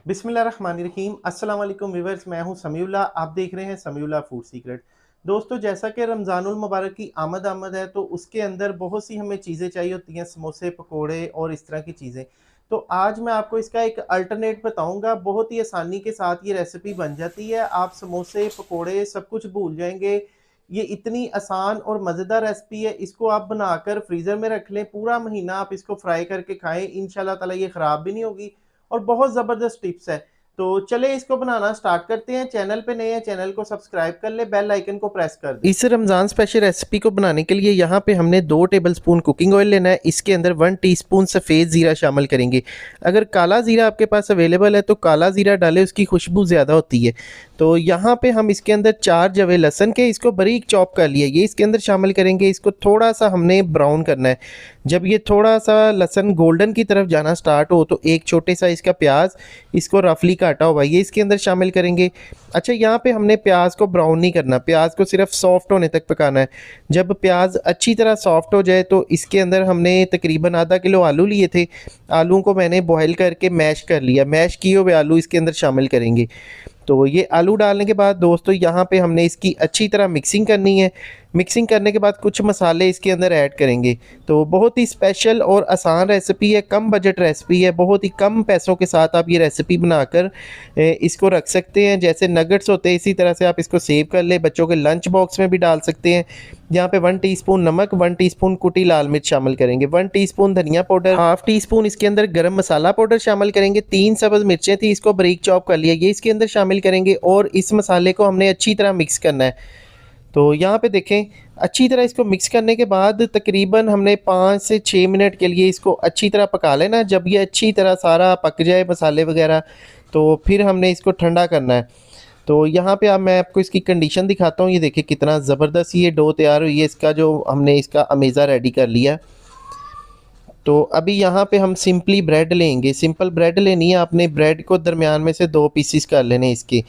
बिस्मिल्लाहिर्रहमानिर्रहीम अस्सलाम वालेकुम व्यूअर्स, मैं हूं समीउल्लाह। आप देख रहे हैं समीउल्लाह फूड सीक्रेट। दोस्तों, जैसा कि रमज़ानुल मुबारक की आमद है तो उसके अंदर बहुत सी हमें चीज़ें चाहिए होती हैं, समोसे, पकोड़े और इस तरह की चीज़ें। तो आज मैं आपको इसका एक अल्टरनेट बताऊंगा। बहुत ही आसानी के साथ ये रेसिपी बन जाती है। आप समोसे, पकोड़े सब कुछ भूल जाएंगे। ये इतनी आसान और मज़ेदार रेसिपी है। इसको आप बनाकर फ्रीज़र में रख लें, पूरा महीना आप इसको फ्राई करके खाएं, इंशाल्लाह ताला ये ख़राब भी नहीं होगी और बहुत ज़बरदस्त टिप्स है। तो चले इसको बनाना स्टार्ट करते हैं। चैनल पे नए हैं, चैनल को सब्सक्राइब कर ले, बेल आइकन को प्रेस कर दें। इस रमज़ान स्पेशल रेसिपी को बनाने के लिए यहाँ पे हमने 2 टेबलस्पून कुकिंग ऑयल लेना है। इसके अंदर 1 टीस्पून सफ़ेद ज़ीरा शामिल करेंगे। अगर काला ज़ीरा आपके पास अवेलेबल है तो काला ज़ीरा डालें, उसकी खुशबू ज़्यादा होती है। तो यहाँ पे हम इसके अंदर 4 जवे लहसुन के इसको बारीक चॉप कर लिया, ये इसके अंदर शामिल करेंगे। इसको थोड़ा सा हमने ब्राउन करना है। जब ये थोड़ा सा लहसुन गोल्डन की तरफ जाना स्टार्ट हो तो एक छोटे साइज़ का प्याज, इसको रफली काटा हुआ, ये इसके अंदर शामिल करेंगे। अच्छा, यहाँ पे हमने प्याज को ब्राउन नहीं करना, प्याज को सिर्फ सॉफ्ट होने तक पकाना है। जब प्याज अच्छी तरह सॉफ्ट हो जाए तो इसके अंदर हमने तकरीबन आधा किलो आलू लिए थे। आलू को मैंने बॉयल करके मैश कर लिया। मैश किए हुए आलू इसके अंदर शामिल करेंगे। तो ये आलू डालने के बाद दोस्तों यहाँ पे हमने इसकी अच्छी तरह मिक्सिंग करनी है। मिक्सिंग करने के बाद कुछ मसाले इसके अंदर ऐड करेंगे। तो बहुत ही स्पेशल और आसान रेसिपी है, कम बजट रेसिपी है। बहुत ही कम पैसों के साथ आप ये रेसिपी बनाकर इसको रख सकते हैं। जैसे नगेट्स होते हैं इसी तरह से आप इसको सेव कर ले, बच्चों के लंच बॉक्स में भी डाल सकते हैं। यहाँ पे 1 टीस्पून नमक, 1 टीस्पून कुटी लाल मिर्च शामिल करेंगे, 1 टीस्पून धनिया पाउडर, हाफ टी स्पून इसके अंदर गरम मसाला पाउडर शामिल करेंगे। 3 सब्ज़ मिर्चें थी, इसको बारीक चॉप कर लिया, ये इसके अंदर शामिल करेंगे और इस मसाले को हमने अच्छी तरह मिक्स करना है। तो यहाँ पे देखें, अच्छी तरह इसको मिक्स करने के बाद तकरीबन हमने 5 से 6 मिनट के लिए इसको अच्छी तरह पका लेना। जब ये अच्छी तरह सारा पक जाए मसाले वगैरह, तो फिर हमने इसको ठंडा करना है। तो यहाँ पे अब मैं आपको इसकी कंडीशन दिखाता हूँ। ये देखिए कितना ज़बरदस्त ये डो तैयार हुई है, इसका जो हमने इसका अमेज़ा रेडी कर लिया। तो अभी यहाँ पे हम सिंपली ब्रेड लेंगे। सिंपल ब्रेड लेनी है आपने। ब्रेड को दरमियान में से 2 पीसीस कर लेने इसके।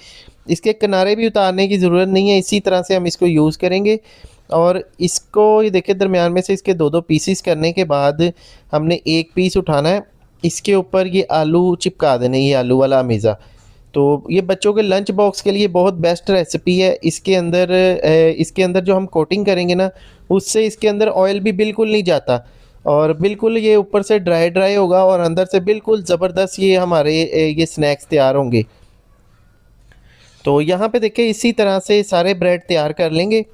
इसके किनारे भी उतारने की ज़रूरत नहीं है, इसी तरह से हम इसको यूज़ करेंगे। और इसको ये देखिए दरमियान में से इसके 2-2 पीसीस करने के बाद हमने एक पीस उठाना है, इसके ऊपर ये आलू चिपका देने, ये आलू वाला अमेज़ा। तो ये बच्चों के लंच बॉक्स के लिए बहुत बेस्ट रेसिपी है। इसके अंदर जो हम कोटिंग करेंगे ना, उससे इसके अंदर ऑयल भी बिल्कुल नहीं जाता और बिल्कुल ये ऊपर से ड्राई ड्राई होगा और अंदर से बिल्कुल ज़बरदस्त ये हमारे ये स्नैक्स तैयार होंगे। तो यहाँ पे देखिए इसी तरह से सारे ब्रेड तैयार कर लेंगे।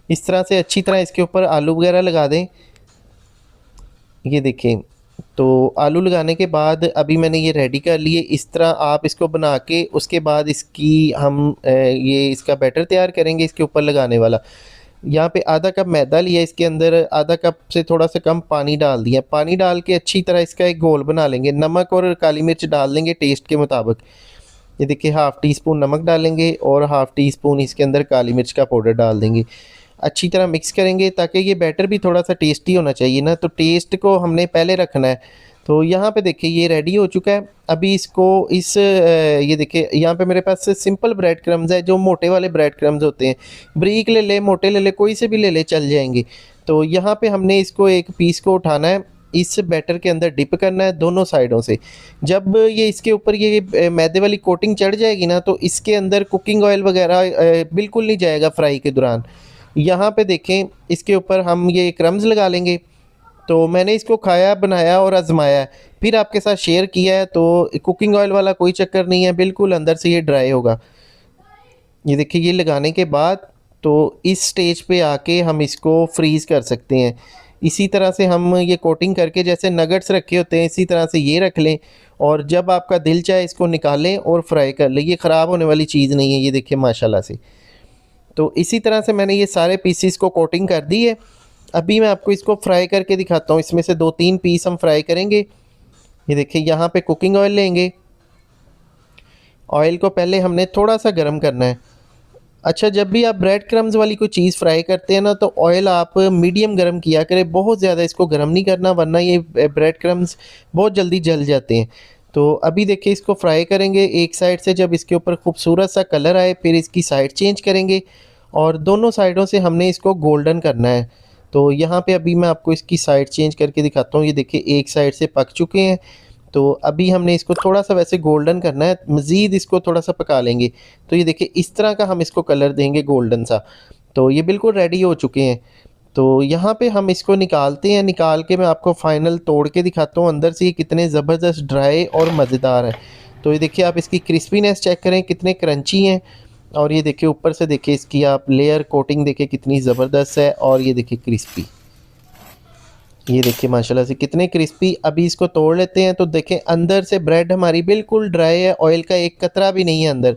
इस तरह से अच्छी तरह इसके ऊपर आलू वगैरह लगा दें। ये देखें, तो आलू लगाने के बाद अभी मैंने ये रेडी कर लिए। इस तरह आप इसको बना के उसके बाद इसकी हम ये इसका बैटर तैयार करेंगे इसके ऊपर लगाने वाला। यहाँ पे आधा कप मैदा लिया, इसके अंदर आधा कप से थोड़ा सा कम पानी डाल दिया। पानी डाल के अच्छी तरह इसका एक घोल बना लेंगे। नमक और काली मिर्च डाल देंगे टेस्ट के मुताबिक। ये देखिए हाफ़ टी स्पून नमक डालेंगे और हाफ़ टी स्पून इसके अंदर काली मिर्च का पाउडर डाल देंगे। अच्छी तरह मिक्स करेंगे ताकि ये बैटर भी थोड़ा सा टेस्टी होना चाहिए ना, तो टेस्ट को हमने पहले रखना है। तो यहाँ पे देखिए ये रेडी हो चुका है। अभी इसको ये देखिए यहाँ पे मेरे पास सिंपल ब्रेड क्रम्स है, जो मोटे वाले ब्रेड क्रम्स होते हैं। बारीक ले ले, मोटे ले ले, कोई से भी ले ले, चल जाएंगे। तो यहाँ पे हमने इसको एक पीस को उठाना है, इस बैटर के अंदर डिप करना है दोनों साइडों से। जब ये इसके ऊपर ये मैदे वाली कोटिंग चढ़ जाएगी ना, तो इसके अंदर कुकिंग ऑयल वगैरह बिल्कुल नहीं जाएगा फ्राई के दौरान। यहाँ पे देखें इसके ऊपर हम ये क्रम्स लगा लेंगे। तो मैंने इसको खाया, बनाया और आजमाया है, फिर आपके साथ शेयर किया है। तो कुकिंग ऑयल वाला कोई चक्कर नहीं है, बिल्कुल अंदर से ये ड्राई होगा। ये देखिए ये लगाने के बाद तो इस स्टेज पे आके हम इसको फ्रीज़ कर सकते हैं। इसी तरह से हम ये कोटिंग करके जैसे नगेट्स रखे होते हैं इसी तरह से ये रख लें और जब आपका दिल चाहे इसको निकालें और फ्राई कर लें। ये ख़राब होने वाली चीज़ नहीं है, ये देखिए माशाल्लाह से। तो इसी तरह से मैंने ये सारे पीसीस को कोटिंग कर दी है। अभी मैं आपको इसको फ्राई करके दिखाता हूँ। इसमें से 2-3 पीस हम फ्राई करेंगे। ये देखिए यहाँ पे कुकिंग ऑयल लेंगे। ऑयल को पहले हमने थोड़ा सा गर्म करना है। अच्छा, जब भी आप ब्रेड क्रम्स वाली कोई चीज़ फ्राई करते हैं ना, तो ऑयल आप मीडियम गर्म किया करें, बहुत ज़्यादा इसको गर्म नहीं करना, वरना ये ब्रेड क्रम्स बहुत जल्दी जल जाते हैं। तो अभी देखिए इसको फ्राई करेंगे एक साइड से। जब इसके ऊपर खूबसूरत सा कलर आए फिर इसकी साइड चेंज करेंगे और दोनों साइडों से हमने इसको गोल्डन करना है। तो यहाँ पे अभी मैं आपको इसकी साइड चेंज करके दिखाता हूँ। ये देखिए एक साइड से पक चुके हैं। तो अभी हमने इसको थोड़ा-सा वैसे गोल्डन करना है, मज़ीद इसको थोड़ा-सा पका लेंगे। तो ये देखिए इस तरह का हम इसको कलर देंगे गोल्डन सा। तो ये बिल्कुल रेडी हो चुके हैं। तो यहाँ पे हम इसको निकालते हैं, निकाल के मैं आपको फ़ाइनल तोड़ के दिखाता हूँ अंदर से ये कितने ज़बरदस्त ड्राई और मज़ेदार हैं। तो ये देखिए आप इसकी क्रिस्पीनेस चेक करें कितने क्रंची हैं, और ये देखिए ऊपर से देखिए इसकी आप लेयर कोटिंग देखिए कितनी ज़बरदस्त है, और ये देखिए क्रिस्पी, ये देखिए माशाल्लाह से कितने क्रिस्पी। अभी इसको तोड़ लेते हैं तो देखें अंदर से ब्रेड हमारी बिल्कुल ड्राई है, ऑयल का एक कतरा भी नहीं है अंदर।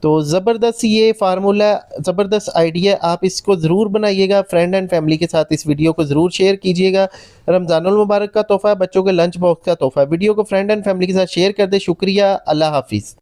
तो ज़बरदस्त ये फार्मूला, ज़बरदस्त आइडिया, आप इसको ज़रूर बनाइएगा, फ्रेंड एंड फैमिली के साथ इस वीडियो को ज़रूर शेयर कीजिएगा। रमज़ानुल मुबारक का तोहफ़ा, बच्चों के लंच बॉक्स का तोहफ़ा। वीडियो को फ्रेंड एंड फैमिली के साथ शेयर कर दें। शुक्रिया, अल्लाह हाफ़िज़।